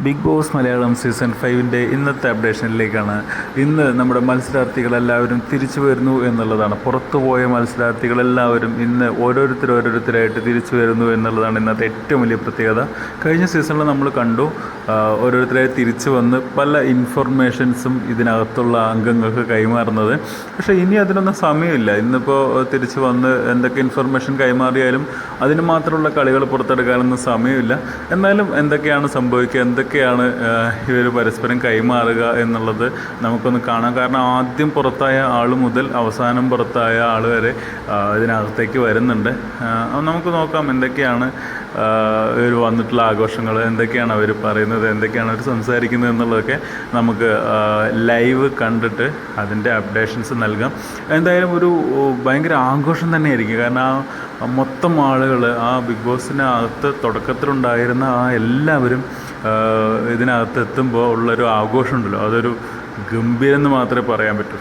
Big boss Malayalam season 5ൻ്റെ ഇന്നത്തെ അപ്ഡേഷനിലേക്കാണ്. ഇന്ന് നമ്മുടെ മത്സരാർത്ഥികളെല്ലാവരും തിരിച്ചു വരുന്നു എന്നുള്ളതാണ്. പുറത്തുപോയ മത്സരാർത്ഥികളെല്ലാവരും ഇന്ന് ഓരോരുത്തരായിട്ട് തിരിച്ചു വരുന്നു എന്നുള്ളതാണ് ഇന്നത്തെ ഏറ്റവും വലിയ പ്രത്യേകത. കഴിഞ്ഞ സീസണിൽ നമ്മൾ കണ്ടു ഓരോരുത്തരായി തിരിച്ചു വന്ന് പല ഇൻഫർമേഷൻസും ഇതിനകത്തുള്ള അംഗങ്ങൾക്ക് കൈമാറുന്നത്. പക്ഷേ ഇനി അതിനൊന്നും സമയമില്ല. ഇന്നിപ്പോൾ തിരിച്ചു വന്ന് എന്തൊക്കെ ഇൻഫർമേഷൻ കൈമാറിയാലും അതിന് മാത്രമുള്ള കളികൾ പുറത്തെടുക്കാനൊന്നും സമയമില്ല. എന്നാലും എന്തൊക്കെയാണ് സംഭവിക്കുക, എന്തൊക്കെയാണ് ഇവർ പരസ്പരം കൈമാറുക എന്നുള്ളത് നമുക്കൊന്ന് കാണാം. കാരണം ആദ്യം പുറത്തായ ആൾ മുതൽ അവസാനം പുറത്തായ ആൾ വരെ ഇതിനകത്തേക്ക് വരുന്നുണ്ട്. നമുക്ക് നോക്കാം എന്തൊക്കെയാണ് ഇവർ വന്നിട്ടുള്ള ആഘോഷങ്ങൾ, എന്തൊക്കെയാണ് അവർ പറയുന്നത്, എന്തൊക്കെയാണ് അവർ സംസാരിക്കുന്നത് എന്നുള്ളതൊക്കെ നമുക്ക് ലൈവ് കണ്ടിട്ട് അതിൻ്റെ അപ്ഡേഷൻസ് നൽകാം. എന്തായാലും ഒരു ഭയങ്കര ആഘോഷം തന്നെയായിരിക്കും. കാരണം ആ മൊത്തം ആളുകൾ ആ ബിഗ് ബോസിനകത്ത് തുടക്കത്തിലുണ്ടായിരുന്ന ആ എല്ലാവരും ഇതിനകത്ത് എത്തുമ്പോൾ ഉള്ളൊരു ആഘോഷമുണ്ടല്ലോ, അതൊരു ഗംഭീരം എന്ന് മാത്രമേ പറയാൻ പറ്റൂ.